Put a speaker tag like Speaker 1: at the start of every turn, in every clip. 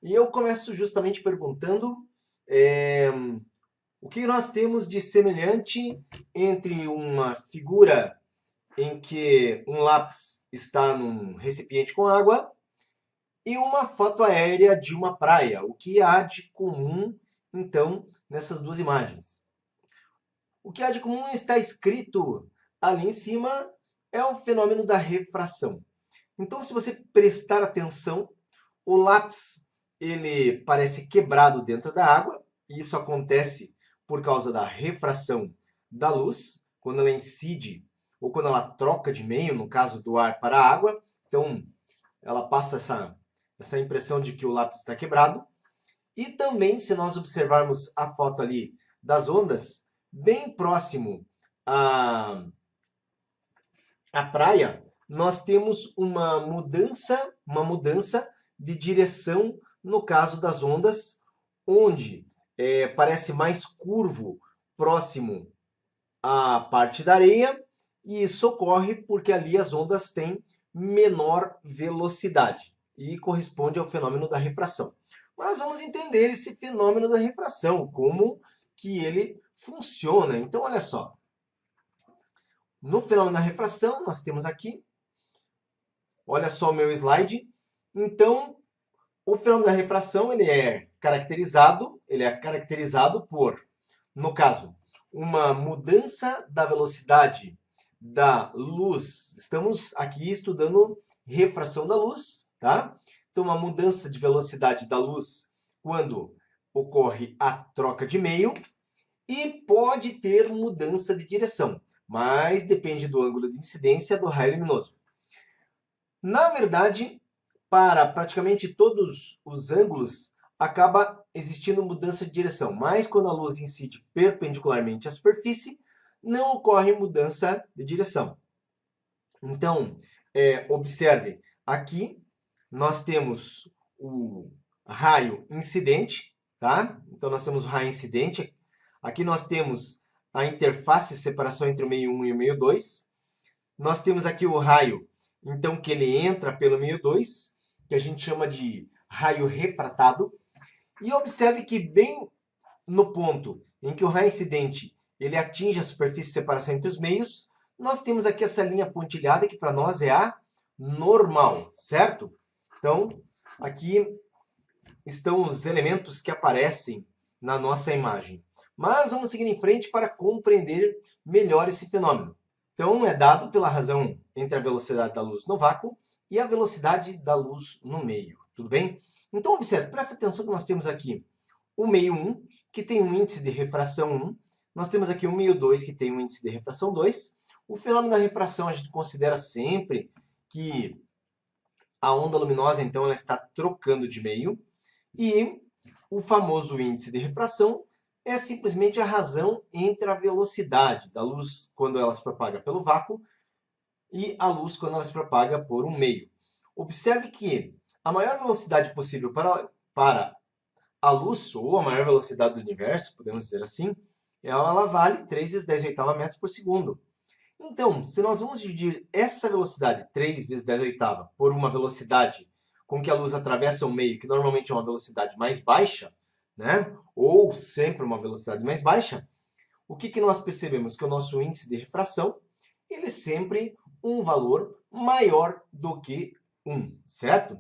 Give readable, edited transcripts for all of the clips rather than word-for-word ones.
Speaker 1: E eu começo justamente perguntando o que nós temos de semelhante entre uma figura em que um lápis está num recipiente com água e uma foto aérea de uma praia. O que há de comum, então, nessas duas imagens? O que há de comum está escrito ali em cima é o fenômeno da refração. Então, se você prestar atenção, o lápis ele parece quebrado dentro da água, e isso acontece por causa da refração da luz, quando ela incide ou quando ela troca de meio, no caso do ar para a água. Então, ela passa essa impressão de que o lápis está quebrado. E também, se nós observarmos a foto ali das ondas, bem próximo à praia, nós temos uma mudança de direção no caso das ondas, onde parece mais curvo próximo à parte da areia, e isso ocorre porque ali as ondas têm menor velocidade e corresponde ao fenômeno da refração. Mas vamos entender esse fenômeno da refração, como que ele funciona. Então, olha só. No fenômeno da refração, nós temos aqui, olha só o meu slide. Então, o fenômeno da refração ele é caracterizado por, no caso, uma mudança da velocidade da luz. Estamos aqui estudando refração da luz, tá? Então, uma mudança de velocidade da luz quando ocorre a troca de meio e pode ter mudança de direção, mas depende do ângulo de incidência do raio luminoso. Na verdade, para praticamente todos os ângulos, acaba existindo mudança de direção, mas quando a luz incide perpendicularmente à superfície, não ocorre mudança de direção. Então, observe, aqui nós temos o raio incidente, tá? Então, nós temos o raio incidente. Aqui nós temos a interface de separação entre o meio 1 e o meio 2. Nós temos aqui o raio, então, que ele entra pelo meio 2, que a gente chama de raio refratado. E observe que bem no ponto em que o raio incidente ele atinge a superfície de separação entre os meios, nós temos aqui essa linha pontilhada que para nós é a normal, certo? Então, aqui estão os elementos que aparecem na nossa imagem. Mas vamos seguir em frente para compreender melhor esse fenômeno. Então, é dado pela razão entre a velocidade da luz no vácuo e a velocidade da luz no meio. Tudo bem? Então, observe, presta atenção que nós temos aqui o meio 1, que tem um índice de refração 1. Nós temos aqui o meio 2, que tem um índice de refração 2. O fenômeno da refração a gente considera sempre que a onda luminosa, então, ela está trocando de meio. E o famoso índice de refração é simplesmente a razão entre a velocidade da luz quando ela se propaga pelo vácuo e a luz quando ela se propaga por um meio. Observe que a maior velocidade possível para a luz, ou a maior velocidade do universo, podemos dizer assim, ela vale 3 vezes 10 oitava metros por segundo. Então, se nós vamos dividir essa velocidade, 3 vezes 10 oitava, por uma velocidade com que a luz atravessa o meio, que normalmente é uma velocidade mais baixa, né? Ou sempre uma velocidade mais baixa, o que nós percebemos? Que o nosso índice de refração ele é sempre um valor maior do que 1, certo?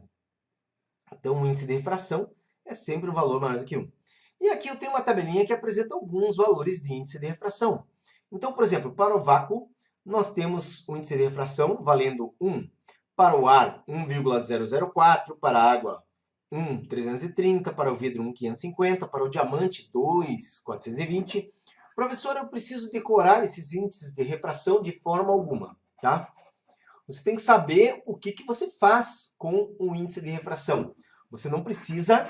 Speaker 1: Então, o índice de refração é sempre um valor maior do que 1. E aqui eu tenho uma tabelinha que apresenta alguns valores de índice de refração. Então, por exemplo, para o vácuo, nós temos o índice de refração valendo 1. Para o ar, 1,004. Para a água, 1,330. Para o vidro, 1,550. Para o diamante, 2,420. Professor, eu preciso decorar esses índices de refração de forma alguma, tá? Você tem que saber o que você faz com o índice de refração. Você não precisa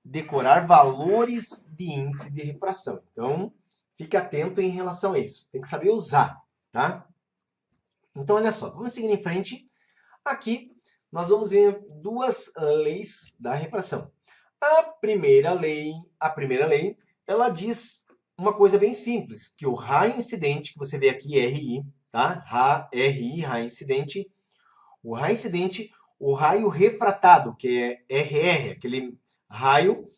Speaker 1: decorar valores de índice de refração. Então, fique atento em relação a isso. Tem que saber usar, tá? Então, olha só, vamos seguir em frente. Aqui, nós vamos ver duas leis da refração. A primeira lei, ela diz uma coisa bem simples, que o raio incidente, que você vê aqui, RI, tá? RI, raio incidente. O raio incidente o raio refratado, que é RR, aquele raio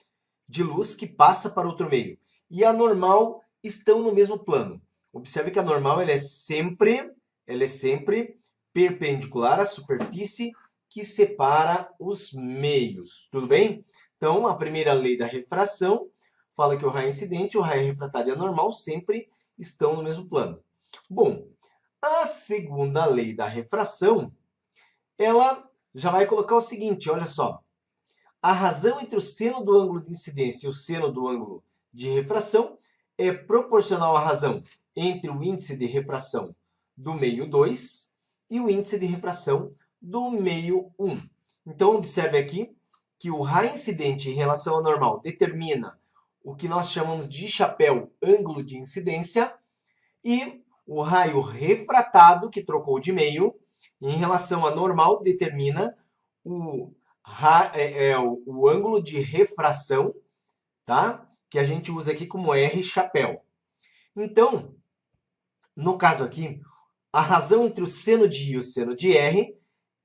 Speaker 1: de luz que passa para outro meio. E a normal estão no mesmo plano. Observe que a normal ela é sempre perpendicular à superfície que separa os meios. Tudo bem? Então, a primeira lei da refração fala que o raio incidente, o raio refratário e a normal sempre estão no mesmo plano. Bom, a segunda lei da refração, ela já vai colocar o seguinte, olha só. A razão entre o seno do ângulo de incidência e o seno do ângulo de refração é proporcional à razão entre o índice de refração do meio 2 e o índice de refração do meio 1. Então, observe aqui que o raio incidente em relação ao normal determina o que nós chamamos de chapéu ângulo de incidência e o raio refratado, que trocou de meio, em relação à normal, determina o ângulo de refração, tá? Que a gente usa aqui como R chapéu. Então, no caso aqui, a razão entre o seno de I e o seno de R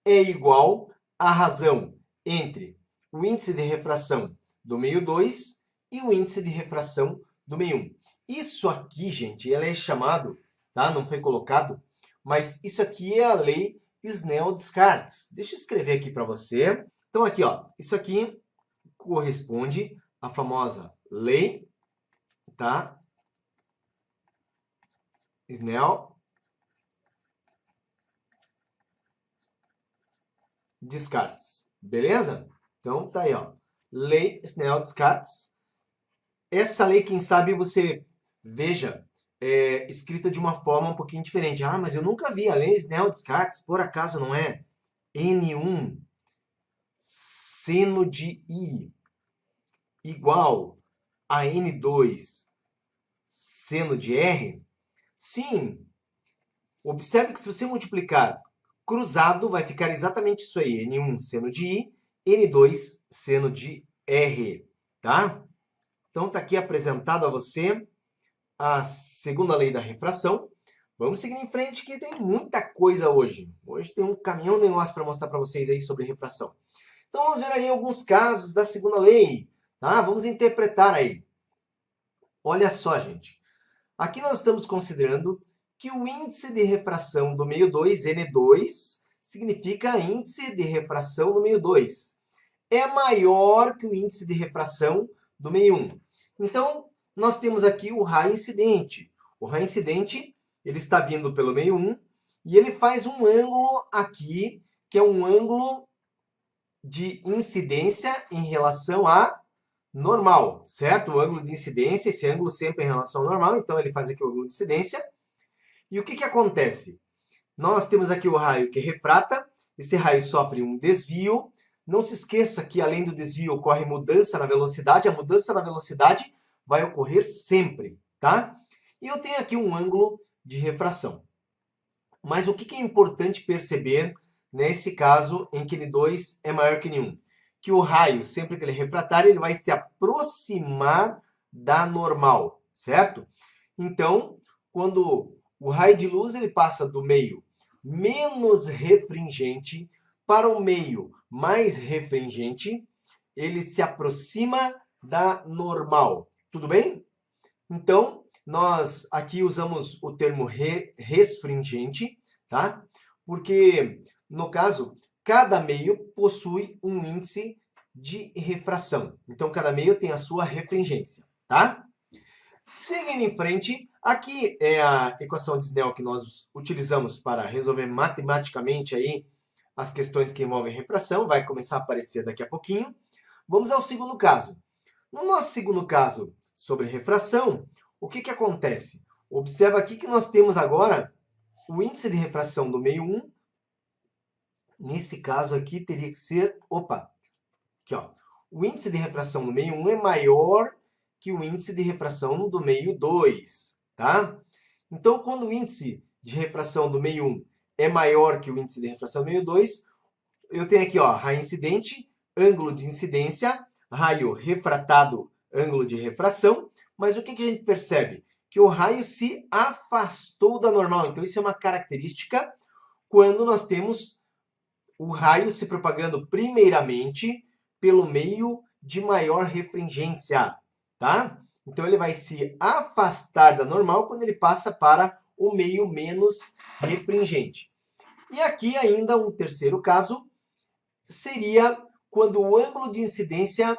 Speaker 1: é igual à razão entre o índice de refração do meio 2 e o índice de refração do meio 1. Isso aqui, gente, ela é chamado, tá? Não foi colocado, mas isso aqui é a lei Snell-Descartes. Deixa eu escrever aqui para você. Então, aqui, ó, isso aqui corresponde à famosa lei, tá? Snell-Descartes. Beleza? Então, tá aí, ó. Lei Snell-Descartes. Essa lei, quem sabe você veja escrita de uma forma um pouquinho diferente. Ah, mas eu nunca vi a lei Snell-Descartes. Por acaso não é? N1 seno de I igual a N2 seno de R? Sim. Observe que se você multiplicar cruzado, vai ficar exatamente isso aí. N1 seno de I, N2 seno de R. Tá? Então, está aqui apresentado a você a segunda lei da refração. Vamos seguir em frente, que tem muita coisa hoje. Hoje tem um caminhão de negócio para mostrar para vocês aí sobre refração. Então, vamos ver aí alguns casos da segunda lei. Tá? Vamos interpretar aí. Olha só, gente. Aqui nós estamos considerando que o índice de refração do meio 2, N2, significa índice de refração do meio 2. É maior que o índice de refração do meio 1. Então, nós temos aqui o raio incidente. O raio incidente, ele está vindo pelo meio 1 e ele faz um ângulo aqui, que é um ângulo de incidência em relação a normal, certo? O ângulo de incidência, esse ângulo sempre em relação ao normal, então ele faz aqui o ângulo de incidência. E o que que acontece? Nós temos aqui o raio que refrata, esse raio sofre um desvio. Não se esqueça que além do desvio ocorre mudança na velocidade, a mudança na velocidade vai ocorrer sempre, tá? E eu tenho aqui um ângulo de refração. Mas o que que é importante perceber nesse caso em que N2 é maior que N1? Que o raio, sempre que ele é refratário, ele vai se aproximar da normal, certo? Então, quando o raio de luz ele passa do meio menos refringente para o meio mais refringente, ele se aproxima da normal. Tudo bem? Então, nós aqui usamos o termo resfringente, tá? Porque, no caso, cada meio possui um índice de refração. Então, cada meio tem a sua refringência, tá? Seguindo em frente, aqui é a equação de Snell que nós utilizamos para resolver matematicamente aí as questões que envolvem refração. Vai começar a aparecer daqui a pouquinho. Vamos ao segundo caso. No nosso segundo caso sobre refração, o que que acontece? Observa aqui que nós temos agora o índice de refração do meio 1. Nesse caso aqui teria que ser... Opa! Aqui, ó. O índice de refração do meio 1 é maior que o índice de refração do meio 2, tá? Então, quando o índice de refração do meio 1 é maior que o índice de refração do meio 2, eu tenho aqui, ó, raio incidente, ângulo de incidência, raio refratado, ângulo de refração, mas o que que a gente percebe? Que o raio se afastou da normal. Então, isso é uma característica quando nós temos o raio se propagando primeiramente pelo meio de maior refringência, tá? Então ele vai se afastar da normal quando ele passa para o meio menos refringente. E aqui ainda um terceiro caso seria quando o ângulo de incidência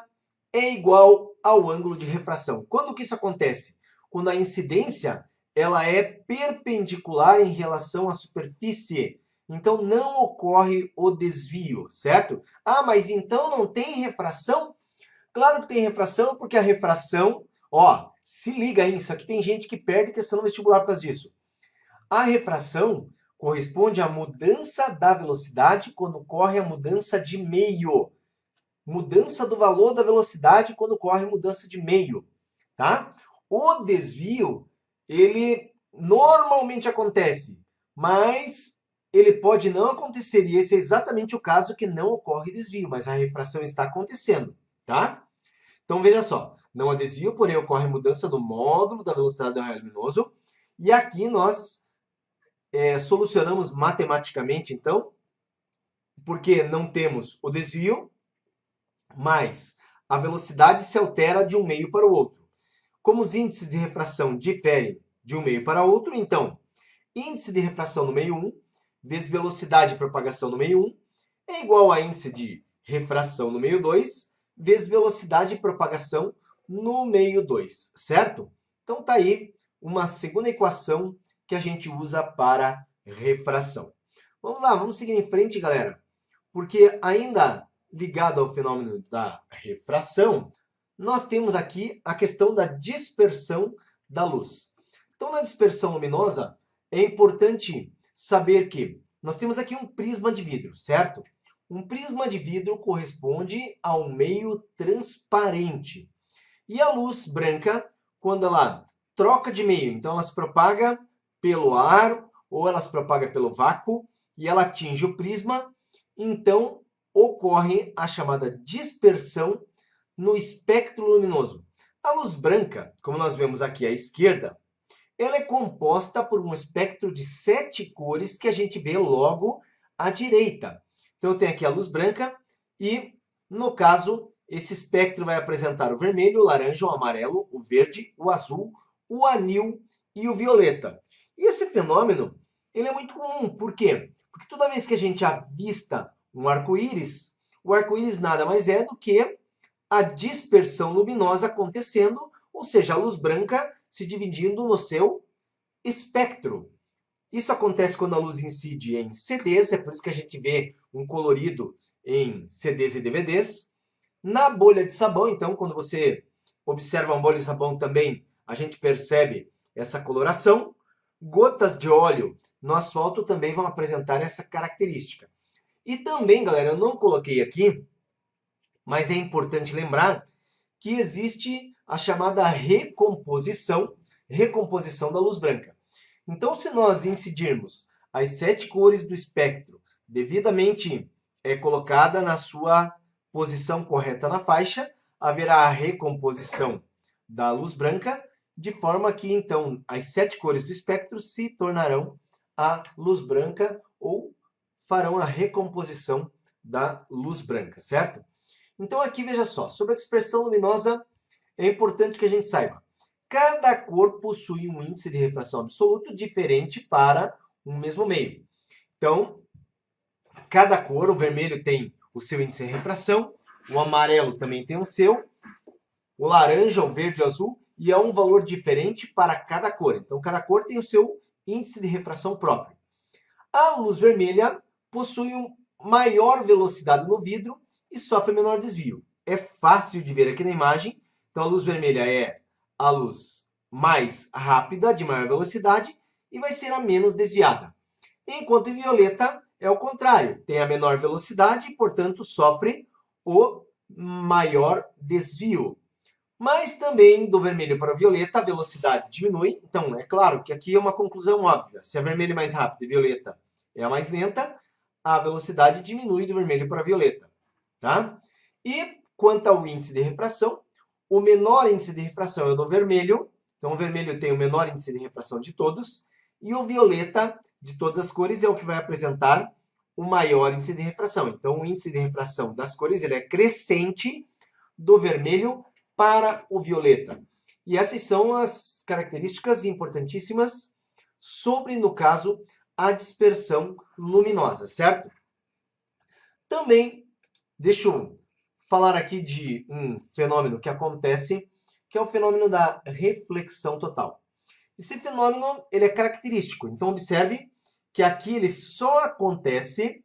Speaker 1: é igual ao ângulo de refração. Quando que isso acontece? Quando a incidência ela é perpendicular em relação à superfície. Então não ocorre o desvio, certo? Ah, mas então não tem refração? Claro que tem refração, porque a refração, ó, se liga aí, isso aqui tem gente que perde questão no vestibular por causa disso. A refração corresponde à mudança da velocidade quando ocorre a mudança de meio. Mudança do valor da velocidade quando ocorre mudança de meio, tá? O desvio, ele normalmente acontece, mas ele pode não acontecer, e esse é exatamente o caso que não ocorre desvio, mas a refração está acontecendo, tá? Então veja só, não há desvio, porém ocorre mudança do módulo da velocidade do raio luminoso, e aqui nós solucionamos matematicamente, então, porque não temos o desvio, mas a velocidade se altera de um meio para o outro. Como os índices de refração diferem de um meio para outro, então, índice de refração no meio 1 vezes velocidade de propagação no meio 1 é igual a índice de refração no meio 2 vezes velocidade de propagação no meio 2, certo? Então tá aí uma segunda equação que a gente usa para refração. Vamos lá, vamos seguir em frente, galera, porque ainda ligado ao fenômeno da refração, nós temos aqui a questão da dispersão da luz. Então, na dispersão luminosa, é importante saber que nós temos aqui um prisma de vidro, certo? Um prisma de vidro corresponde a um meio transparente. E a luz branca, quando ela troca de meio, então ela se propaga pelo ar ou ela se propaga pelo vácuo e ela atinge o prisma, então ocorre a chamada dispersão no espectro luminoso. A luz branca, como nós vemos aqui à esquerda, ela é composta por um espectro de 7 cores que a gente vê logo à direita. Então eu tenho aqui a luz branca e, no caso, esse espectro vai apresentar o vermelho, o laranja, o amarelo, o verde, o azul, o anil e o violeta. E esse fenômeno ele é muito comum. Por quê? Porque toda vez que a gente avista um arco-íris, o arco-íris nada mais é do que a dispersão luminosa acontecendo, ou seja, a luz branca se dividindo no seu espectro. Isso acontece quando a luz incide em CDs, é por isso que a gente vê um colorido em CDs e DVDs. Na bolha de sabão, então, quando você observa uma bolha de sabão também, a gente percebe essa coloração. Gotas de óleo no asfalto também vão apresentar essa característica. E também, galera, eu não coloquei aqui, mas é importante lembrar que existe a chamada recomposição da luz branca. Então, se nós incidirmos as 7 cores do espectro devidamente colocada na sua posição correta na faixa, haverá a recomposição da luz branca, de forma que, então, as 7 cores do espectro se tornarão a luz branca ou farão a recomposição da luz branca, certo? Então aqui veja só, sobre a dispersão luminosa, é importante que a gente saiba. Cada cor possui um índice de refração absoluto diferente para um mesmo meio. Então, cada cor, o vermelho tem o seu índice de refração, o amarelo também tem o seu, o laranja, o verde e o azul, e é um valor diferente para cada cor. Então, cada cor tem o seu índice de refração próprio. A luz vermelha possui maior velocidade no vidro e sofre menor desvio. É fácil de ver aqui na imagem. Então, a luz vermelha é a luz mais rápida, de maior velocidade, e vai ser a menos desviada. Enquanto o violeta é o contrário. Tem a menor velocidade e, portanto, sofre o maior desvio. Mas também do vermelho para o violeta, a velocidade diminui. Então, é claro que aqui é uma conclusão óbvia. Se a vermelho é mais rápida e violeta é a mais lenta, a velocidade diminui do vermelho para a violeta. Tá? E quanto ao índice de refração, o menor índice de refração é o do vermelho. Então, o vermelho tem o menor índice de refração de todos. E o violeta, de todas as cores, é o que vai apresentar o maior índice de refração. Então, o índice de refração das cores ele é crescente do vermelho para o violeta. E essas são as características importantíssimas sobre, no caso, a dispersão luminosa, certo? Também, deixa eu falar aqui de um fenômeno que acontece, que é o fenômeno da reflexão total. Esse fenômeno ele é característico. Então, observe que aqui ele só acontece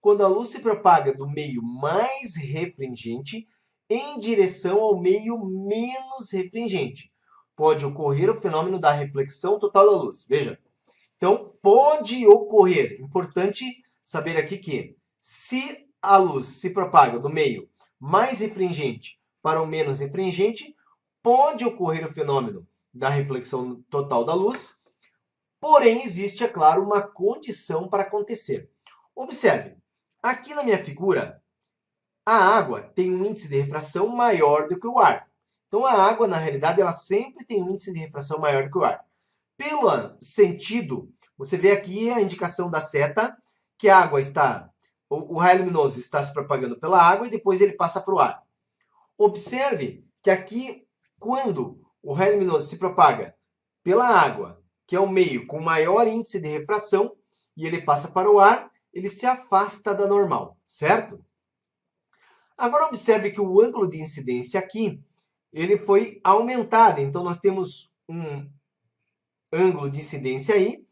Speaker 1: quando a luz se propaga do meio mais refringente em direção ao meio menos refringente. Pode ocorrer o fenômeno da reflexão total da luz. Veja. Então, pode ocorrer. Importante saber aqui que se a luz se propaga do meio mais refringente para o menos refringente, pode ocorrer o fenômeno da reflexão total da luz, porém existe, é claro, uma condição para acontecer. Observe, aqui na minha figura, a água tem um índice de refração maior do que o ar. Então, a água, na realidade, ela sempre tem um índice de refração maior do que o ar. Pelo sentido, você vê aqui a indicação da seta, que a água está, o raio luminoso está se propagando pela água e depois ele passa para o ar. Observe que aqui, quando o raio luminoso se propaga pela água, que é o meio com maior índice de refração, e ele passa para o ar, ele se afasta da normal, certo? Agora observe que o ângulo de incidência aqui, ele foi aumentado. Então, nós temos um ângulo de incidência aí,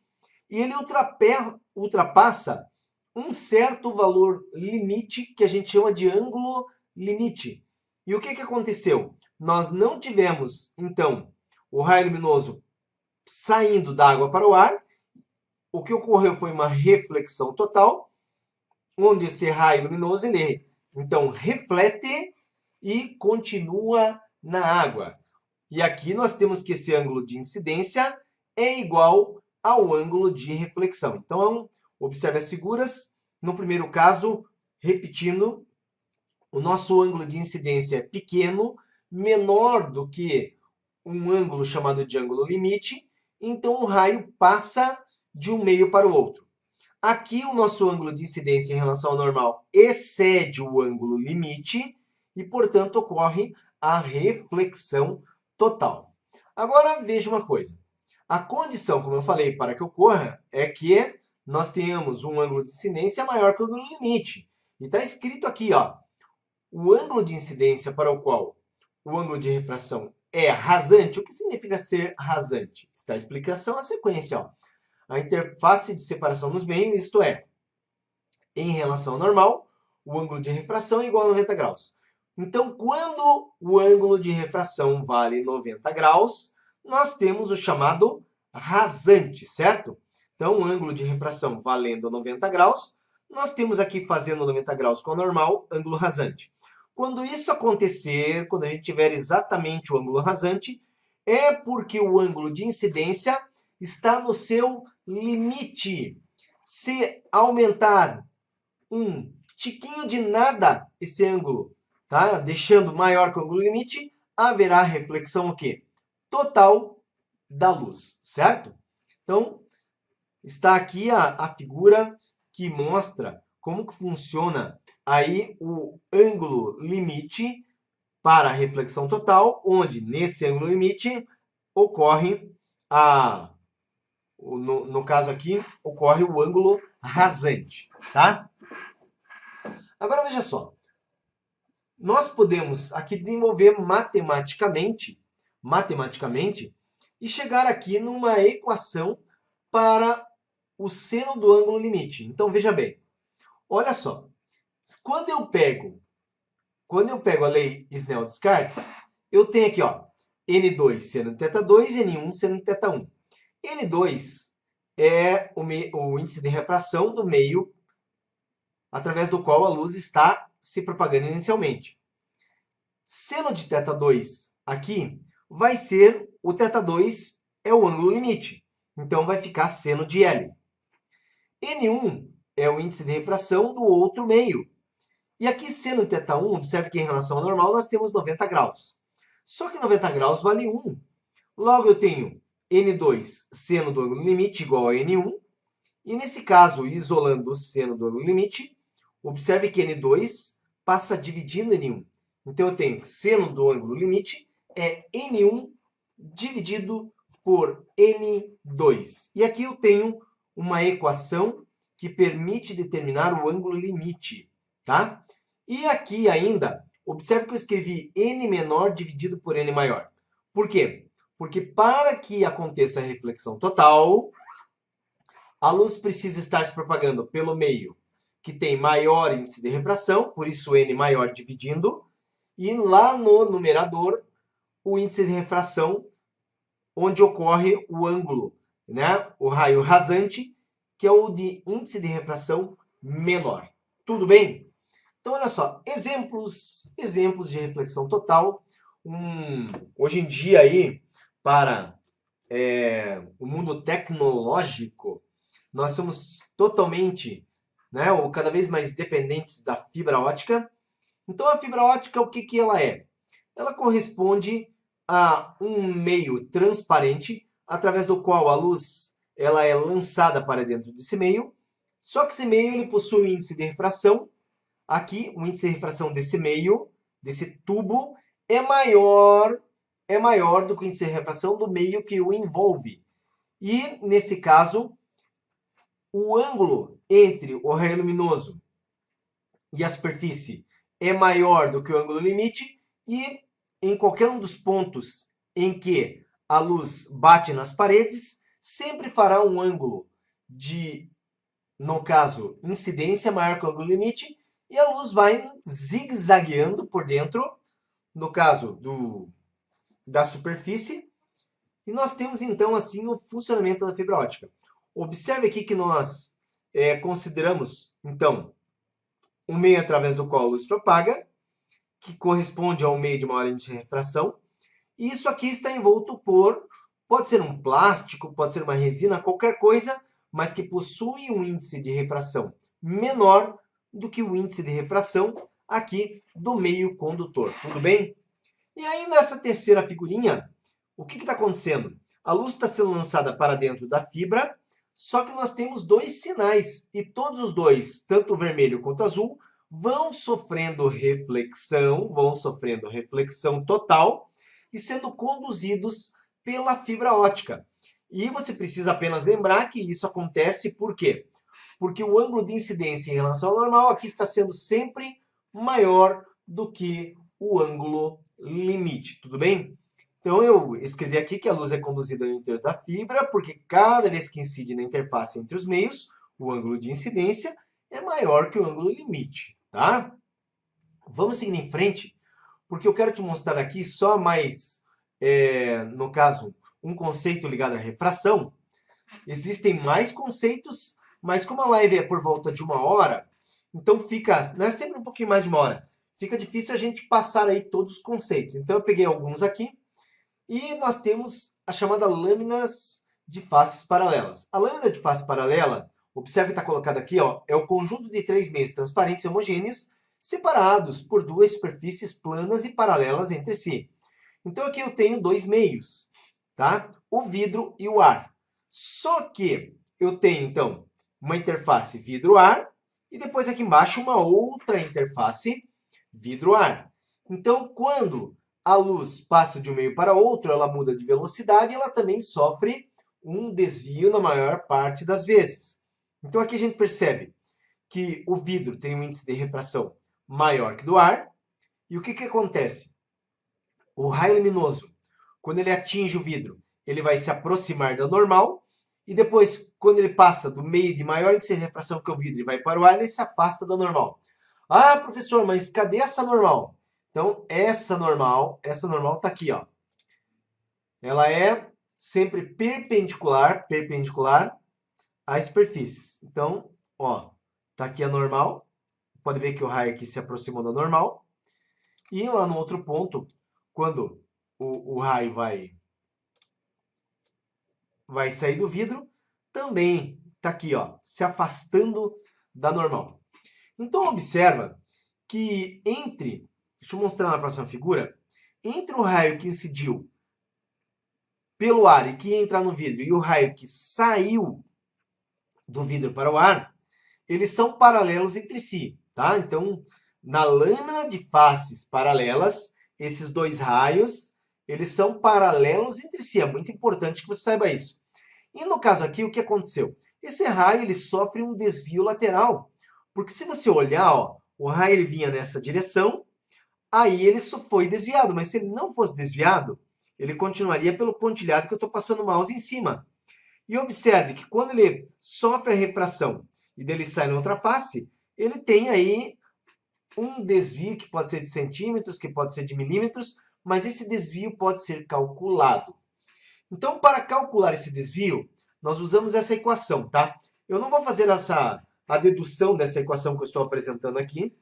Speaker 1: e ele ultrapassa um certo valor limite, que a gente chama de ângulo limite. E o que aconteceu? Nós não tivemos, então, o raio luminoso saindo da água para o ar. O que ocorreu foi uma reflexão total, onde esse raio luminoso, ele, então, reflete e continua na água. E aqui nós temos que esse ângulo de incidência é igual ao ângulo de reflexão. Então, observe as figuras. No primeiro caso, repetindo, o nosso ângulo de incidência é pequeno, menor do que um ângulo chamado de ângulo limite, então o raio passa de um meio para o outro. Aqui o nosso ângulo de incidência em relação ao normal excede o ângulo limite e, portanto, ocorre a reflexão total. Agora, veja uma coisa. A condição, como eu falei, para que ocorra é que nós tenhamos um ângulo de incidência maior que o ângulo limite. E está escrito aqui, ó, o ângulo de incidência para o qual o ângulo de refração é rasante. O que significa ser rasante? Está a explicação, a sequência. Ó. A interface de separação nos meios, isto é, em relação ao normal, o ângulo de refração é igual a 90 graus. Então, quando o ângulo de refração vale 90 graus, nós temos o chamado rasante, certo? Então, o ângulo de refração valendo 90 graus, nós temos aqui fazendo 90 graus com o normal, ângulo rasante. Quando isso acontecer, quando a gente tiver exatamente o ângulo rasante, é porque o ângulo de incidência está no seu limite. Se aumentar um tiquinho de nada esse ângulo, tá? Deixando maior que o ângulo limite, haverá reflexão o quê? Total da luz, certo? Então, está aqui a figura que mostra como que funciona aí o ângulo limite para a reflexão total, onde nesse ângulo limite ocorre no caso aqui, ocorre o ângulo rasante, tá? Agora veja só, nós podemos aqui desenvolver matematicamente e chegar aqui numa equação para o seno do ângulo limite. Então veja bem, olha só, quando eu pego a lei Snell-Descartes, eu tenho aqui, ó, N2 seno de θ2 e N1 seno de θ1. N2 é o índice de refração do meio através do qual a luz está se propagando inicialmente. Seno de θ2 aqui vai ser, o θ2 é o ângulo limite, então vai ficar seno de L. N1 é o índice de refração do outro meio. E aqui, seno de θ1, observe que em relação ao normal nós temos 90 graus. Só que 90 graus vale 1. Logo, eu tenho N2 seno do ângulo limite igual a N1. E nesse caso, isolando o seno do ângulo limite, observe que N2 passa a dividir no N1. Então, eu tenho que seno do ângulo limite é N1 dividido por N2. E aqui eu tenho uma equação que permite determinar o ângulo limite, tá? E aqui ainda, observe que eu escrevi N menor dividido por N maior. Por quê? Porque para que aconteça a reflexão total, a luz precisa estar se propagando pelo meio que tem maior índice de refração, por isso N maior dividindo, e lá no numerador, o índice de refração, onde ocorre o ângulo, né? O raio rasante, que é o de índice de refração menor. Tudo bem? Então, olha só, exemplos de reflexão total. Hoje em dia, aí, para o mundo tecnológico, nós somos totalmente, né, ou cada vez mais dependentes da fibra ótica. Então, a fibra ótica, o que ela é? Ela corresponde a um meio transparente, através do qual a luz ela é lançada para dentro desse meio, só que esse meio ele possui um índice de refração. Aqui, o índice de refração desse meio, desse tubo, é maior do que o índice de refração do meio que o envolve. E, nesse caso, o ângulo entre o raio luminoso e a superfície é maior do que o ângulo limite, e em qualquer um dos pontos em que a luz bate nas paredes, sempre fará um ângulo de, no caso, incidência maior que o ângulo limite, e a luz vai zigue-zagueando por dentro, no caso da superfície, e nós temos então assim o funcionamento da fibra ótica. Observe aqui que nós consideramos, então, um meio através do qual a luz propaga, que corresponde ao meio de maior índice de refração. E isso aqui está envolto por, pode ser um plástico, pode ser uma resina, qualquer coisa, mas que possui um índice de refração menor do que o índice de refração aqui do meio condutor. Tudo bem? E aí nessa terceira figurinha, o que está acontecendo? A luz está sendo lançada para dentro da fibra, só que nós temos dois sinais, e todos os dois, tanto o vermelho quanto o azul, vão sofrendo reflexão total e sendo conduzidos pela fibra ótica. E você precisa apenas lembrar que isso acontece por quê? Porque o ângulo de incidência em relação ao normal aqui está sendo sempre maior do que o ângulo limite, tudo bem? Então, eu escrevi aqui que a luz é conduzida no interior da fibra, porque cada vez que incide na interface entre os meios, o ângulo de incidência é maior que o ângulo limite, tá? Vamos seguir em frente, porque eu quero te mostrar aqui só mais, no caso, um conceito ligado à refração. Existem mais conceitos, mas como a live é por volta de 1 hora, então fica, não é sempre um pouquinho mais de 1 hora, fica difícil a gente passar aí todos os conceitos. Então, eu peguei alguns aqui. E nós temos a chamada lâminas de faces paralelas. A lâmina de face paralela, observe que está colocado aqui, ó, é o conjunto de 3 meios transparentes e homogêneos separados por 2 superfícies planas e paralelas entre si. Então aqui eu tenho 2 meios, tá? O vidro e o ar. Só que eu tenho, então, uma interface vidro-ar e depois aqui embaixo uma outra interface vidro-ar. Então, quando a luz passa de um meio para outro, ela muda de velocidade e ela também sofre um desvio na maior parte das vezes. Então aqui a gente percebe que o vidro tem um índice de refração maior que do ar. E o que acontece? O raio luminoso, quando ele atinge o vidro, ele vai se aproximar da normal. E depois, quando ele passa do meio de maior índice de refração que o vidro e vai para o ar, ele se afasta da normal. Ah, professor, mas cadê essa normal? Então, essa normal está aqui, ó. Ela é sempre perpendicular às superfícies. Então, ó, tá aqui a normal. Pode ver que o raio aqui se aproximou da normal. E lá no outro ponto, quando o raio vai sair do vidro, também tá aqui, ó, se afastando da normal. Então, observa que deixa eu mostrar na próxima figura, entre o raio que incidiu pelo ar e que ia entrar no vidro e o raio que saiu do vidro para o ar, eles são paralelos entre si, tá? Então, na lâmina de faces paralelas, esses dois raios, eles são paralelos entre si. É muito importante que você saiba isso. E no caso aqui, o que aconteceu? Esse raio ele sofre um desvio lateral. Porque se você olhar, ó, o raio ele vinha nessa direção, aí ele só foi desviado. Mas se ele não fosse desviado, ele continuaria pelo pontilhado que eu estou passando o mouse em cima. E observe que quando ele sofre a refração e dele sai na outra face, ele tem aí um desvio que pode ser de centímetros, que pode ser de milímetros, mas esse desvio pode ser calculado. Então, para calcular esse desvio, nós usamos essa equação, tá? Eu não vou fazer a dedução dessa equação que eu estou apresentando aqui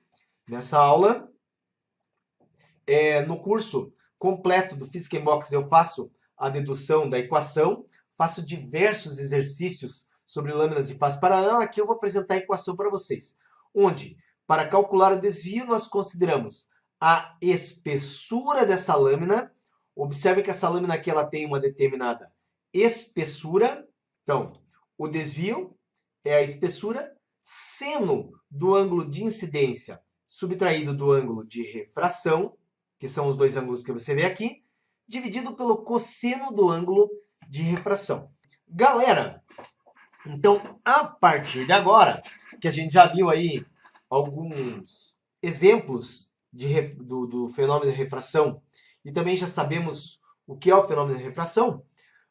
Speaker 1: nessa aula. No curso completo do Physics in Box eu faço a dedução da equação, faço diversos exercícios sobre lâminas de face paralela. Aqui eu vou apresentar a equação para vocês, onde, para calcular o desvio, nós consideramos a espessura dessa lâmina. Observe que essa lâmina aqui ela tem uma determinada espessura. Então, o desvio é a espessura, seno do ângulo de incidência subtraído do ângulo de refração, que são os dois ângulos que você vê aqui, dividido pelo cosseno do ângulo de refração. Galera, então, a partir de agora, que a gente já viu aí alguns exemplos do fenômeno de refração e também já sabemos o que é o fenômeno de refração,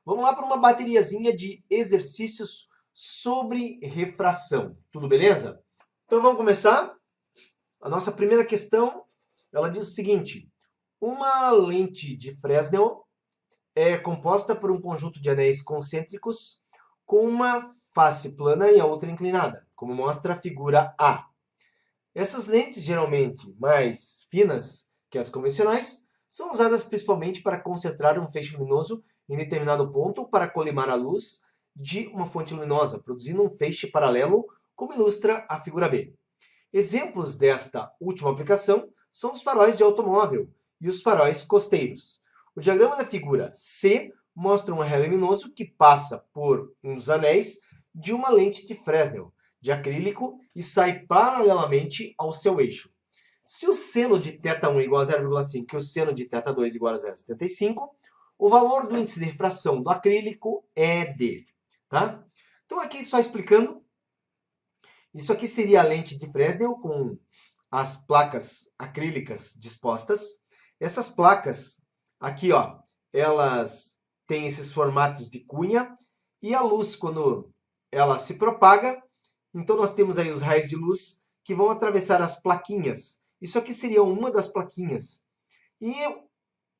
Speaker 1: vamos lá para uma bateriazinha de exercícios sobre refração. Tudo beleza? Então vamos começar? A nossa primeira questão, ela diz o seguinte: uma lente de Fresnel é composta por um conjunto de anéis concêntricos com uma face plana e a outra inclinada, como mostra a figura A. Essas lentes, geralmente mais finas que as convencionais, são usadas principalmente para concentrar um feixe luminoso em determinado ponto ou para colimar a luz de uma fonte luminosa, produzindo um feixe paralelo, como ilustra a figura B. Exemplos desta última aplicação são os faróis de automóvel e os faróis costeiros. O diagrama da figura C mostra um raio luminoso que passa por uns anéis de uma lente de Fresnel, de acrílico, e sai paralelamente ao seu eixo. Se o seno de θ1 é igual a 0,5 e o seno de θ2 é igual a 0,75, o valor do índice de refração do acrílico é D. Tá? Então aqui só explicando, isso aqui seria a lente de Fresnel com as placas acrílicas dispostas. Essas placas aqui, ó, elas têm esses formatos de cunha e a luz, quando ela se propaga, então nós temos aí os raios de luz que vão atravessar as plaquinhas. Isso aqui seria uma das plaquinhas. E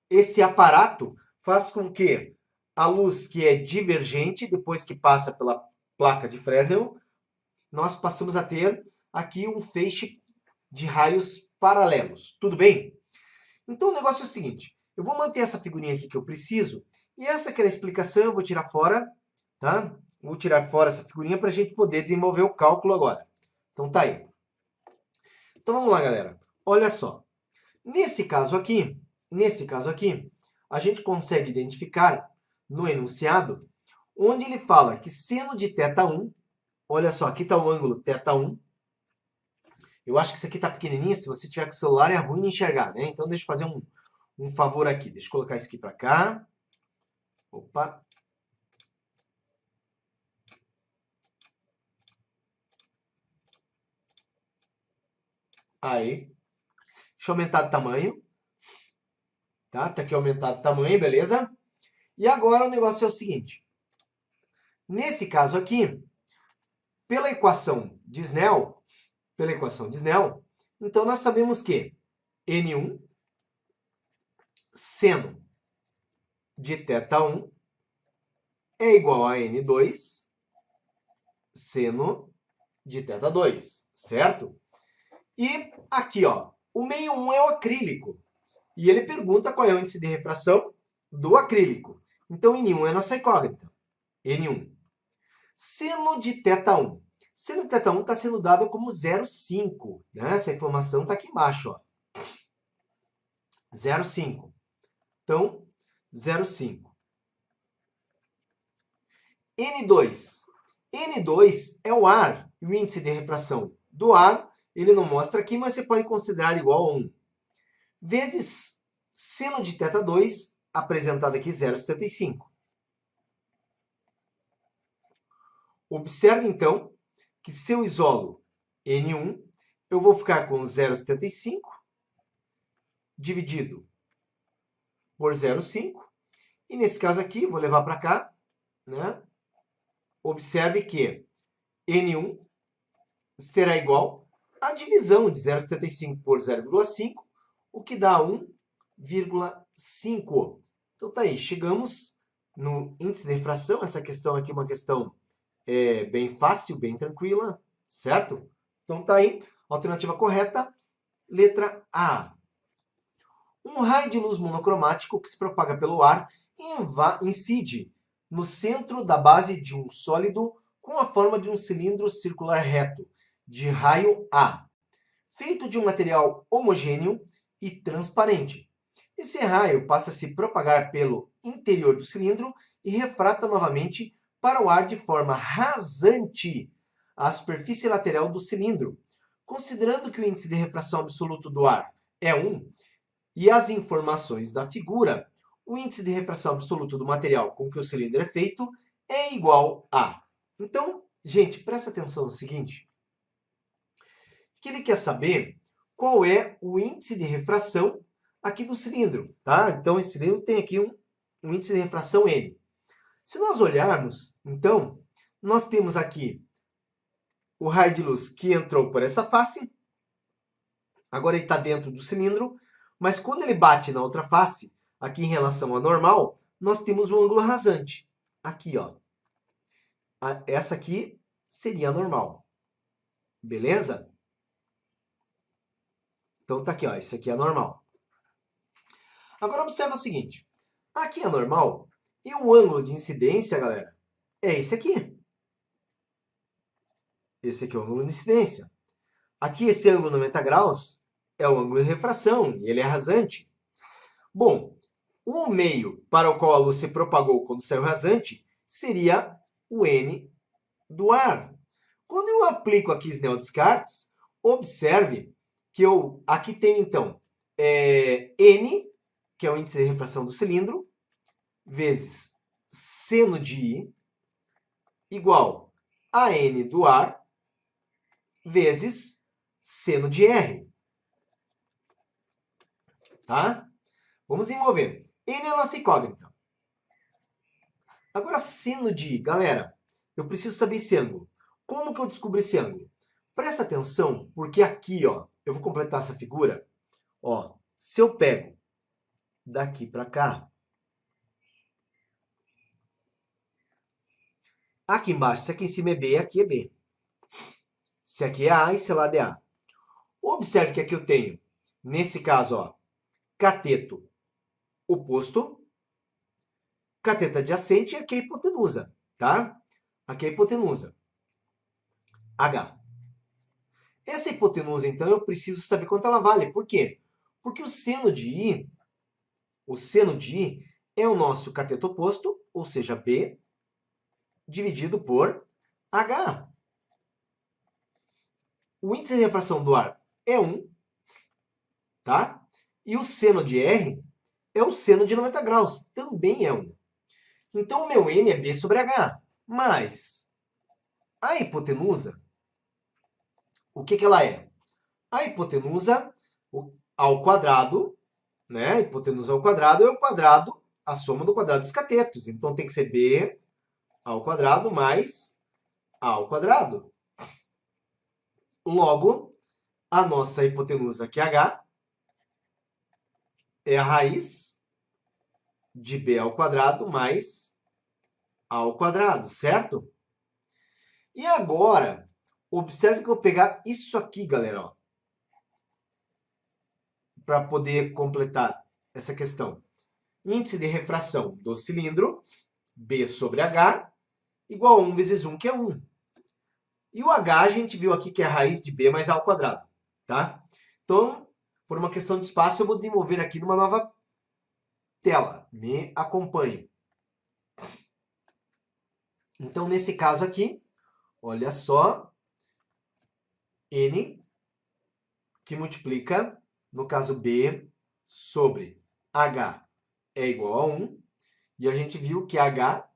Speaker 1: esse aparato faz com que a luz que é divergente, depois que passa pela placa de Fresnel, nós passamos a ter aqui um feixe de raios paralelos. Tudo bem? Então o negócio é o seguinte, eu vou manter essa figurinha aqui que eu preciso, e essa que era a explicação eu vou tirar fora, tá? Vou tirar fora essa figurinha para a gente poder desenvolver o cálculo agora. Então tá aí. Então vamos lá, galera. Olha só. Nesse caso aqui, a gente consegue identificar no enunciado, onde ele fala que seno de θ1, olha só, aqui está o ângulo θ1. Eu acho que isso aqui está pequenininho, se você tiver com o celular é ruim de enxergar, né? Então deixa eu fazer um favor aqui. Deixa eu colocar isso aqui para cá. Opa. Aí. Deixa eu aumentar de tamanho. Tá aqui aumentado de tamanho, beleza? E agora o negócio é o seguinte. Nesse caso aqui, pela equação de Snell, então nós sabemos que N1 seno de θ1 é igual a N2 seno de θ2, certo? E aqui, ó, o meio 1 é o acrílico. E ele pergunta qual é o índice de refração do acrílico. Então, N1 é a nossa incógnita. N1. Seno de θ1. Seno de θ1 está sendo dado como 0,5. Né? Essa informação está aqui embaixo. 0,5. Então, 0,5. N2 N2 é o ar, e o índice de refração do ar, ele não mostra aqui, mas você pode considerar igual a 1. Vezes seno de θ2, apresentado aqui 0,75. Observe, então, que se eu isolo N1, eu vou ficar com 0,75 dividido por 0,5. E nesse caso aqui, vou levar para cá, né? Observe que N1 será igual à divisão de 0,75 por 0,5, o que dá 1,5. Então tá aí, chegamos no índice de refração. Essa questão aqui é uma questão bem fácil, bem tranquila, certo? Então tá aí, alternativa correta, letra A. Um raio de luz monocromático que se propaga pelo ar incide no centro da base de um sólido com a forma de um cilindro circular reto, de raio A, feito de um material homogêneo e transparente. Esse raio passa a se propagar pelo interior do cilindro e refrata novamente para o ar de forma rasante à superfície lateral do cilindro. Considerando que o índice de refração absoluto do ar é 1 e as informações da figura, o índice de refração absoluto do material com que o cilindro é feito é igual a. Então, gente, presta atenção no seguinte, que ele quer saber qual é o índice de refração aqui do cilindro, tá? Então, esse cilindro tem aqui um índice de refração N. Se nós olharmos, então, nós temos aqui o raio de luz que entrou por essa face, agora ele está dentro do cilindro, mas quando ele bate na outra face, aqui em relação à normal, nós temos um ângulo rasante. Aqui, ó. Essa aqui seria a normal. Beleza? Então tá aqui, ó. Isso aqui é a normal. Agora observa o seguinte. Aqui é normal e o ângulo de incidência, galera, é esse aqui. Esse aqui é o ângulo de incidência. Aqui esse ângulo 90 graus é o ângulo de refração e ele é rasante. Bom, o meio para o qual a luz se propagou quando saiu rasante seria o N do ar. Quando eu aplico aqui Snell-Descartes, observe que eu aqui tenho, então, N, que é o índice de refração do cilindro, vezes seno de I, igual a N do ar, vezes seno de R. Tá? Vamos desenvolver. N é a nossa incógnita. Agora, seno de I. Galera, eu preciso saber esse ângulo. Como que eu descubro esse ângulo? Presta atenção, porque aqui, ó, eu vou completar essa figura. Ó, se eu pego daqui para cá, aqui embaixo, se aqui em cima é B, aqui é B. Se aqui é A, esse lado é A. Observe que aqui eu tenho, nesse caso, ó, cateto oposto, cateto adjacente e aqui é a hipotenusa, tá? Aqui é a hipotenusa. H. Essa hipotenusa, então, eu preciso saber quanto ela vale. Por quê? Porque o seno de I é o nosso cateto oposto, ou seja, B, dividido por H. O índice de refração do ar é 1, tá? E o seno de R é o seno de 90 graus, também é 1. Então, o meu N é B sobre H. Mas a hipotenusa, o que ela é? A hipotenusa ao quadrado, né? A hipotenusa ao quadrado é o quadrado, a soma do quadrado dos catetos. Então, tem que ser B ao quadrado mais A ao quadrado. Logo, a nossa hipotenusa, que é H, é a raiz de B ao quadrado mais A ao quadrado, certo? E agora, observe que eu vou pegar isso aqui, galera, ó, para poder completar essa questão. Índice de refração do cilindro, B sobre H, igual a 1 vezes 1, que é 1. E o H a gente viu aqui que é a raiz de B mais A ao quadrado, tá? Então, por uma questão de espaço, eu vou desenvolver aqui numa nova tela. Me acompanhe. Então, nesse caso aqui, Olha só, N que multiplica, no caso B, sobre H é igual a 1. E a gente viu que H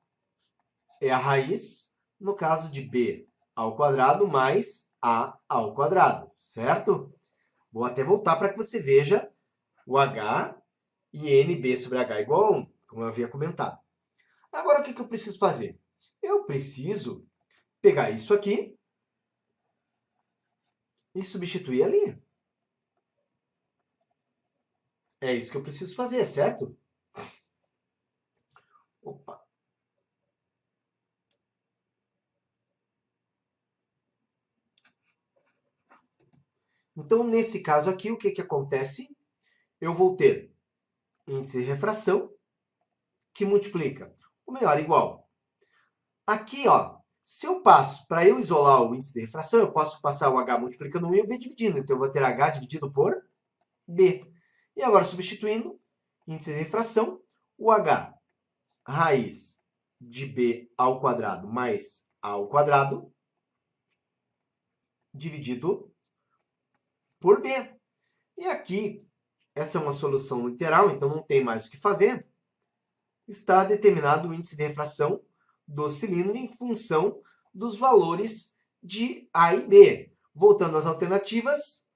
Speaker 1: é a raiz, no caso de B ao quadrado mais A ao quadrado, certo? Vou até voltar para que você veja o H e NB sobre H igual a 1, como eu havia comentado. Agora, o que eu preciso fazer? Eu preciso pegar isso aqui e substituir ali. É isso que eu preciso fazer, certo? Opa. Então, nesse caso aqui, o que acontece? Eu vou ter índice de refração que multiplica o maior igual. Aqui, ó, se eu passo, para eu isolar o índice de refração, eu posso passar o H multiplicando 1 e o B dividindo. Então, eu vou ter H dividido por B. E agora, substituindo índice de refração, o H raiz de B ao quadrado mais A ao quadrado dividido por B. E aqui, essa é uma solução literal, então não tem mais o que fazer. Está determinado o índice de refração do cilindro em função dos valores de A e B. Voltando às alternativas,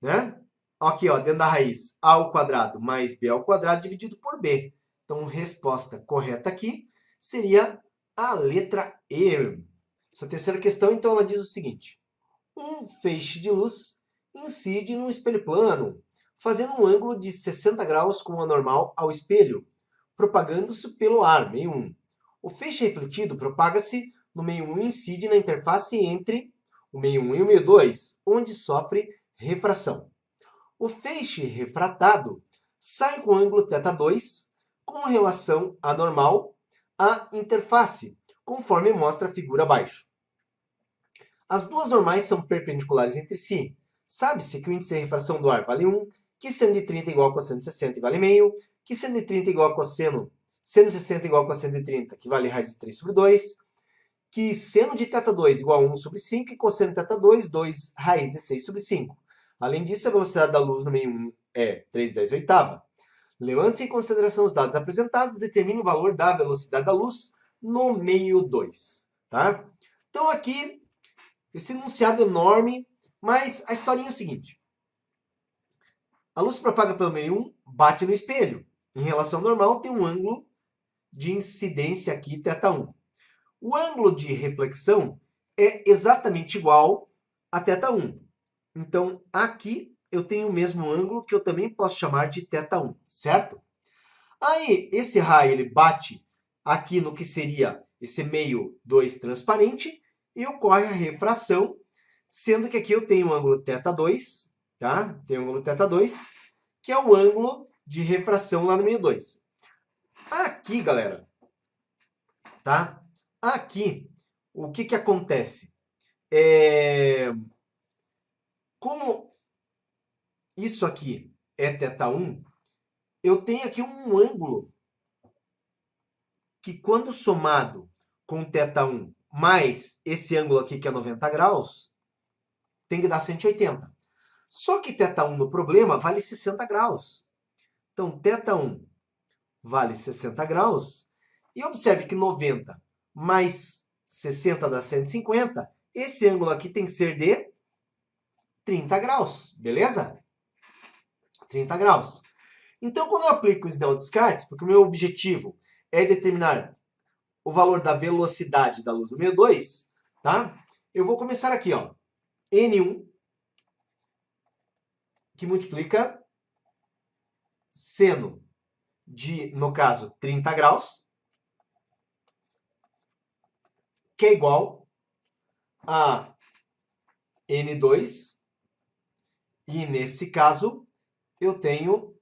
Speaker 1: né? Aqui, ó, dentro da raiz, A ao quadrado mais B ao quadrado dividido por B. Então, resposta correta aqui seria a letra E. Essa terceira questão, então, ela diz o seguinte. Um feixe de luz incide num espelho plano, fazendo um ângulo de 60 graus com o anormal ao espelho, propagando-se pelo ar, meio 1. O feixe refletido propaga-se no meio 1 e incide na interface entre o meio 1 e o meio 2, onde sofre refração. O feixe refratado sai com ângulo θ2 com relação anormal à interface, conforme mostra a figura abaixo. As duas normais são perpendiculares entre si. Sabe-se que o índice de refração do ar vale 1, que seno de 30 igual a cosseno de 60 vale meio, que seno de 30 igual a cosseno, seno de 60 igual a cosseno de 30, que vale raiz de 3 sobre 2, que seno de θ2 igual a 1 sobre 5 e cosseno de θ2, 2 raiz de 6 sobre 5. Além disso, a velocidade da luz no meio 1 é 3/10. Levando-se em consideração os dados apresentados, determine o valor da velocidade da luz no meio 2. Tá? Então, aqui, esse enunciado enorme, mas a historinha é o seguinte. A luz propaga pelo meio 1, bate no espelho. Em relação ao normal, tem um ângulo de incidência aqui, θ1. O ângulo de reflexão é exatamente igual a θ1. Então, aqui eu tenho o mesmo ângulo que eu também posso chamar de θ1, certo? Aí, esse raio ele bate aqui no que seria esse meio 2 transparente e ocorre a refração, sendo que aqui eu tenho o ângulo θ2, tá? Tem o ângulo θ2, que é o ângulo de refração lá no meio 2. Aqui, galera, tá? Aqui, o que acontece? Como isso aqui é θ1, eu tenho aqui um ângulo que, quando somado com θ1 mais esse ângulo aqui, que é 90 graus, tem que dar 180. Só que θ1 no problema vale 60 graus. Então, θ1 vale 60 graus. E observe que 90 mais 60 dá 150. Esse ângulo aqui tem que ser de 30 graus, beleza? 30 graus. Então, quando eu aplico o Snell-Descartes, porque o meu objetivo é determinar o valor da velocidade da luz no meio 2, tá? Eu vou começar aqui, ó. N1, que multiplica seno de, no caso, 30 graus, que é igual a N2, e nesse caso eu tenho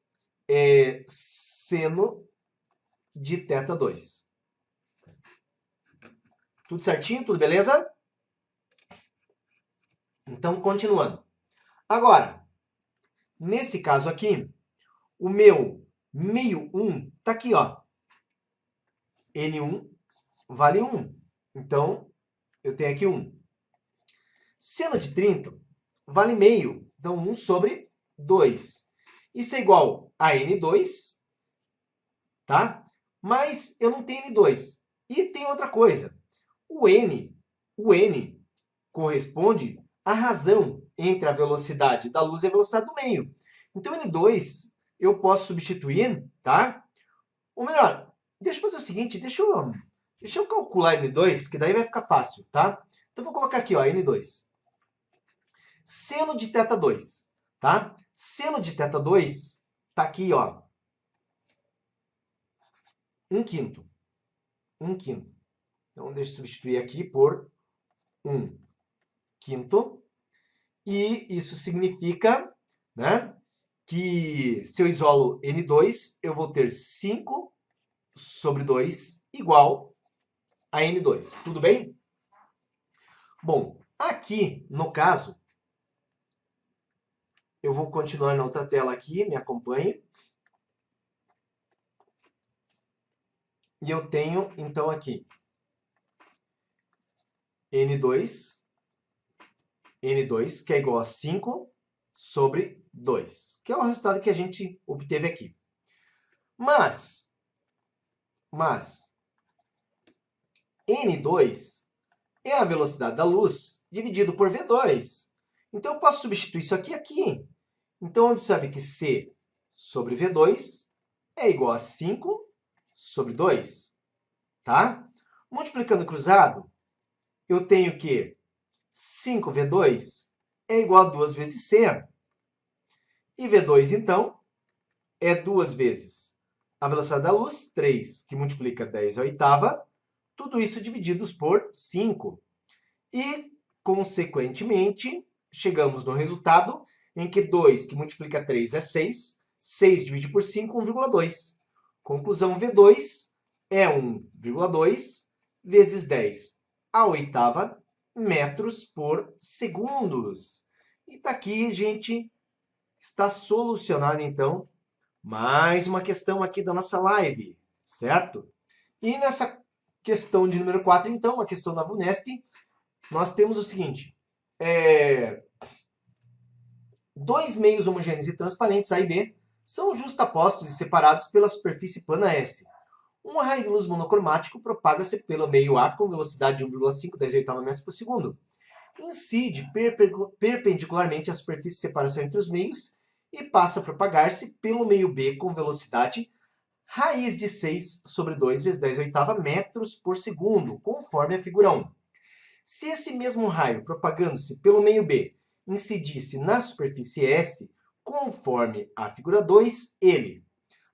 Speaker 1: seno de θ2. Tudo certinho? Tudo beleza? Então, continuando. Agora, nesse caso aqui, o meu meio 1 está aqui, ó. N1 vale 1. Então, eu tenho aqui 1. Seno de 30 vale meio, então 1 sobre 2. Isso é igual a N2, tá? Mas eu não tenho N2. E tem outra coisa. O N corresponde à razão entre a velocidade da luz e a velocidade do meio. Então, N2 eu posso substituir, tá? Ou melhor, deixa eu fazer o seguinte, deixa eu calcular N2, que daí vai ficar fácil, tá? Então, vou colocar aqui, ó, N2. Seno de θ2, tá? Seno de θ2 tá aqui, ó, 1/5. 1/5. Então, deixa eu substituir aqui por 1/5. E isso significa, né, que se eu isolo N2, eu vou ter 5 sobre 2 igual a N2. Tudo bem? Bom, aqui, no caso, eu vou continuar na outra tela aqui, me acompanhe. E eu tenho, então, aqui N2, que é igual a 5 sobre 2, que é o resultado que a gente obteve aqui. Mas N2 é a velocidade da luz dividido por V2. Então, eu posso substituir isso aqui aqui. Então, observe que C sobre V2 é igual a 5 sobre 2, tá? Multiplicando cruzado, eu tenho que 5V2 é igual a 2 vezes C. E V2, então, é 2 vezes a velocidade da luz, 3, que multiplica 10 à oitava, tudo isso divididos por 5. E, consequentemente, chegamos no resultado em que 2, que multiplica 3, é 6. 6 dividido por 5, 1,2. Conclusão, V2 é 1,2 vezes 10 à oitava metros por segundos. E daqui, gente, está solucionada, então, mais uma questão aqui da nossa live, certo? E nessa questão de número 4, então, a questão da VUNESP, nós temos o seguinte. Dois meios homogêneos e transparentes, A e B, são justapostos e separados pela superfície plana S. Um raio de luz monocromático propaga-se pelo meio A com velocidade de 1,5 metros por segundo. Incide perpendicularmente à superfície de separação entre os meios e passa a propagar-se pelo meio B com velocidade raiz de 6 sobre 2 vezes 10 à oitava metros por segundo, conforme a figura 1. Se esse mesmo raio, propagando-se pelo meio B, incidisse na superfície S, conforme a figura 2, ele...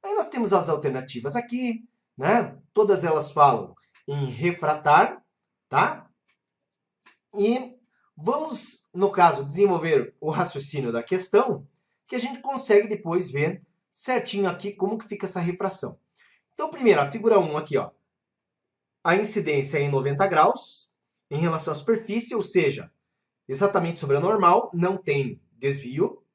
Speaker 1: Aí nós temos as alternativas aqui, né? Todas elas falam em refratar, tá? E vamos, no caso, desenvolver o raciocínio da questão, que a gente consegue depois ver certinho aqui como que fica essa refração. Então, primeiro, a figura 1 aqui, ó. A incidência é em 90 graus em relação à superfície, ou seja, exatamente sobre a normal, não tem desvio.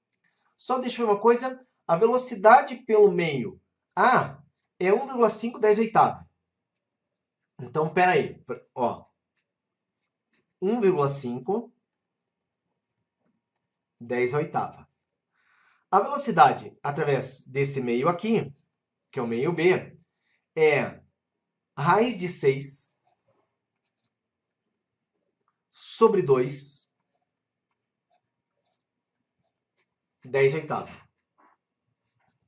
Speaker 1: Só deixa eu ver uma coisa, a velocidade pelo meio A é 1,5 10 oitava. Então, peraí, ó. 1,5 10 oitava. A velocidade através desse meio aqui, que é o meio B, é raiz de 6 sobre 2, 10 oitava.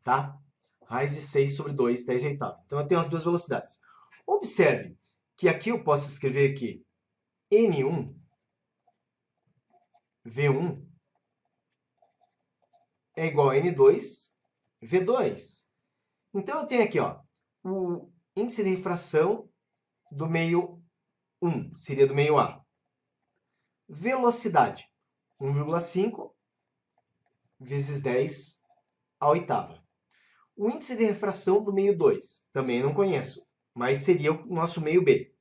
Speaker 1: Tá? Raiz de 6 sobre 2, 10 oitava. Então, eu tenho as duas velocidades. Observe que aqui eu posso escrever que N1, V1, é igual a N2, V2. Então, eu tenho aqui, ó, o índice de refração do meio 1, seria do meio A. Velocidade, 1,5 vezes 10 à oitava. O índice de refração do meio 2, também não conheço, mas seria o nosso meio B.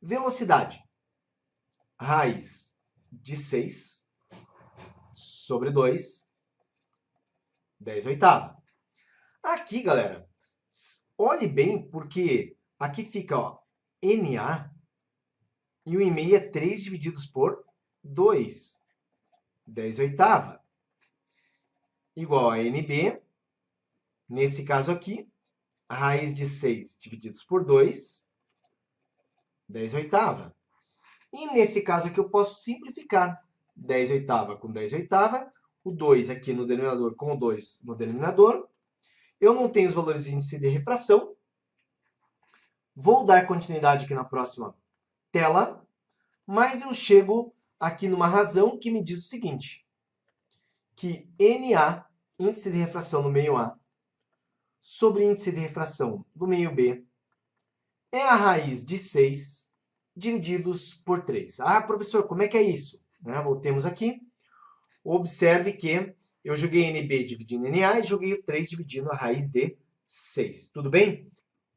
Speaker 1: Velocidade, raiz de 6 sobre 2, 10 oitava. Aqui, galera, olhe bem, porque aqui fica, ó, NA E 1,5 é 3 divididos por 2. 10/8. Igual a NB. Nesse caso aqui, a raiz de 6 divididos por 2. 10/8. E nesse caso aqui eu posso simplificar. 10/8 com 10/8. O 2 aqui no denominador com o 2 no denominador. Eu não tenho os valores de índice de refração. Vou dar continuidade aqui na próxima tela. Mas eu chego aqui numa razão que me diz o seguinte. Que NA, índice de refração no meio A, sobre índice de refração do meio B, é a raiz de 6 divididos por 3. Ah, professor, como é que é isso? Voltemos aqui. Observe que eu joguei NB dividindo NA e joguei o 3 dividindo a raiz de 6. Tudo bem?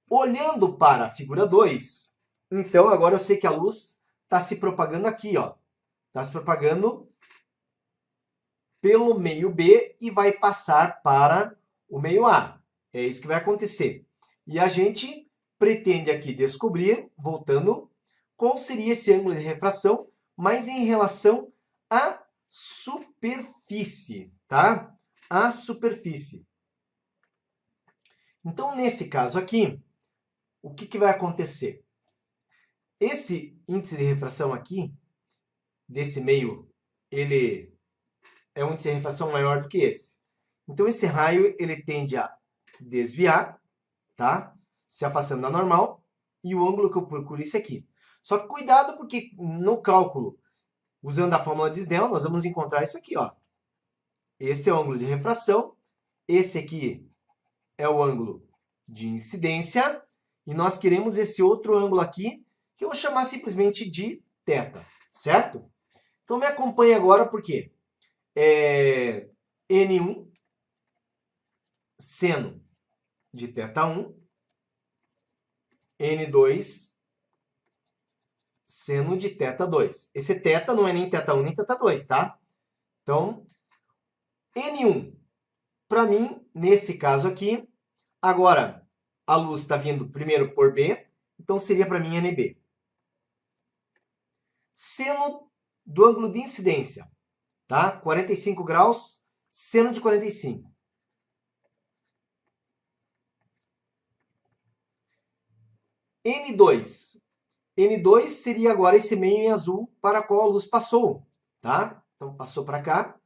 Speaker 1: Olhando para a figura 2, então agora eu sei que a luz está se propagando aqui, ó. Está se propagando pelo meio B e vai passar para o meio A. É isso que vai acontecer. E a gente pretende aqui descobrir, voltando, qual seria esse ângulo de refração, mas em relação à superfície, tá? A superfície. Então, nesse caso aqui, o que vai acontecer? Esse índice de refração aqui, desse meio, ele é um índice de refração maior do que esse. Então, esse raio, ele tende a desviar, tá? Se afastando da normal, e o ângulo que eu procuro é esse aqui. Só que cuidado, porque no cálculo, usando a fórmula de Snell, nós vamos encontrar isso aqui, ó. Esse é o ângulo de refração, esse aqui é o ângulo de incidência, e nós queremos esse outro ângulo aqui, que eu vou chamar simplesmente de θ, certo? Então me acompanhe agora, porque N1 seno de θ1, N2 seno de θ2. Esse θ não é nem θ1 nem θ2, tá? Então, N1, para mim, nesse caso aqui, agora a luz está vindo primeiro por B, então seria para mim NB. Seno do ângulo de incidência, tá? 45 graus, seno de 45. N2. N2 seria agora esse meio em azul para qual a luz passou, tá? Então, passou para cá.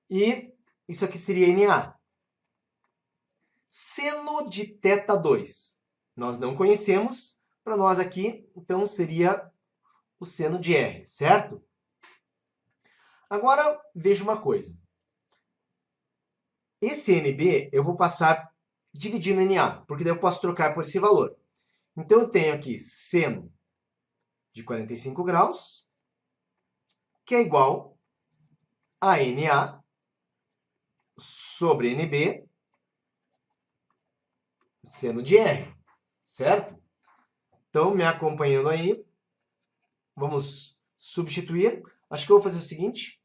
Speaker 1: E isso aqui seria NA. Seno de θ2. Nós não conhecemos. Para nós aqui, então, seria o seno de R, certo? Agora, veja uma coisa. Esse NB eu vou passar dividindo NA, porque daí eu posso trocar por esse valor. Então, eu tenho aqui seno de 45 graus, que é igual a NA sobre NB, seno de R, certo? Então, me acompanhando aí, vamos substituir. Acho que eu vou fazer o seguinte,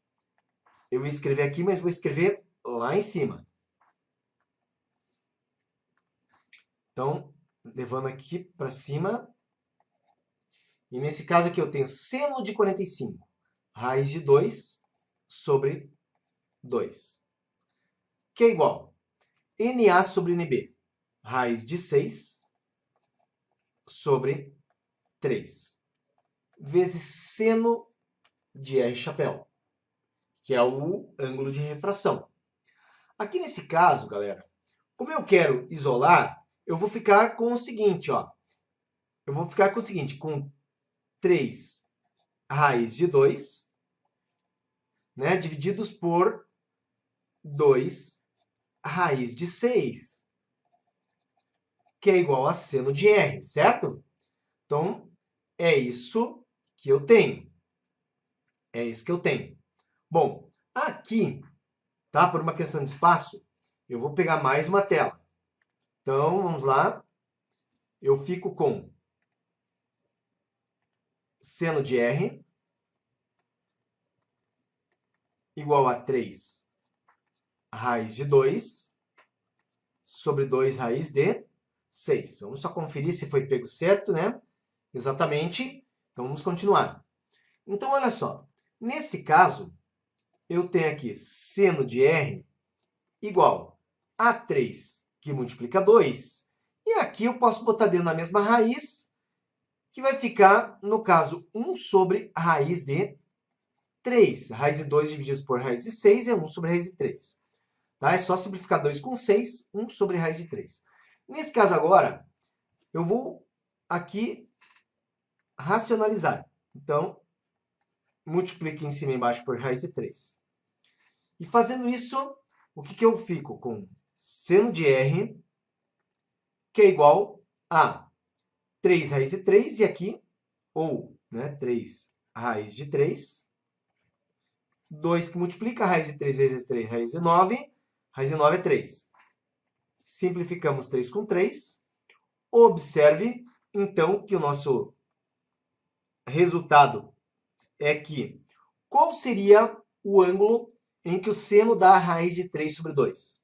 Speaker 1: eu vou escrever aqui, mas vou escrever lá em cima. Então, levando aqui para cima. E nesse caso aqui eu tenho seno de 45, raiz de 2 sobre 2. Que é igual NA sobre NB, raiz de 6 sobre 3, vezes seno de R chapéu, que é o ângulo de refração. Aqui nesse caso, galera, como eu quero isolar, eu vou ficar com o seguinte, ó. Eu vou ficar com o seguinte, com 3 raiz de 2, né, divididos por 2 raiz de 6, que é igual a seno de R, certo? Então, é isso que eu tenho. É isso que eu tenho. Bom, aqui, tá, por uma questão de espaço, eu vou pegar mais uma tela. Então, vamos lá. Eu fico com seno de R igual a 3 raiz de 2 sobre 2 raiz de 6. Vamos só conferir se foi pego certo, né? Exatamente. Então, vamos continuar. Então, olha só. Nesse caso, eu tenho aqui seno de R igual a 3, que multiplica 2. E aqui eu posso botar dentro da mesma raiz, que vai ficar, no caso, 1 sobre a raiz de 3. Raiz de 2 dividido por raiz de 6 é 1 sobre a raiz de 3. Tá? É só simplificar 2 com 6, 1 sobre a raiz de 3. Nesse caso agora, eu vou aqui racionalizar. Então, multiplique em cima e embaixo por raiz de 3. E fazendo isso, o que eu fico? Com seno de R, que é igual a 3 raiz de 3, e aqui, ou 3 raiz de 3, 2 que multiplica, raiz de 3 vezes 3, raiz de 9, raiz de 9 é 3. Simplificamos 3 com 3. Observe, então, que o nosso resultado é que qual seria o ângulo em que o seno dá a raiz de 3 sobre 2?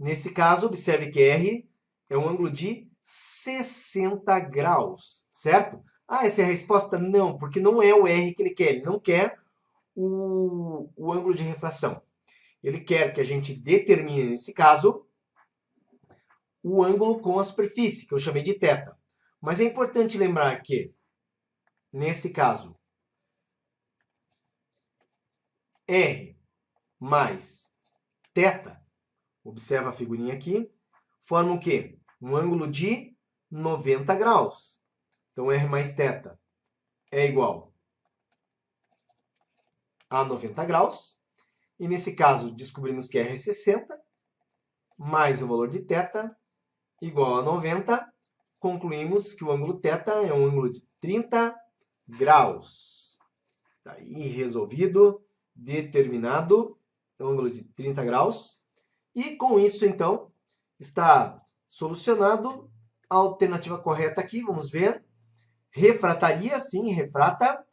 Speaker 1: Nesse caso, observe que R é um ângulo de 60 graus, certo? Ah, essa é a resposta? Não, porque não é o R que ele quer. Ele não quer o ângulo de refração. Ele quer que a gente determine, nesse caso, o ângulo com a superfície, que eu chamei de θ. Mas é importante lembrar que, nesse caso, R mais θ, observa a figurinha aqui, forma o quê? Um ângulo de 90 graus. Então, R mais θ é igual a 90 graus. E nesse caso, descobrimos que R é 60, mais o valor de θ, igual a 90. Concluímos que o ângulo θ é um ângulo de 30 graus. Está aí resolvido, determinado, ângulo de 30 graus. E com isso, então, está solucionado. A alternativa correta aqui, vamos ver. Refrataria, sim, refrata.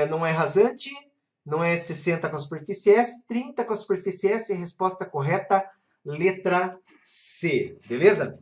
Speaker 1: Não é rasante, não é 60 com a superfície S, 30 com a superfície S. Resposta correta, letra C. Beleza?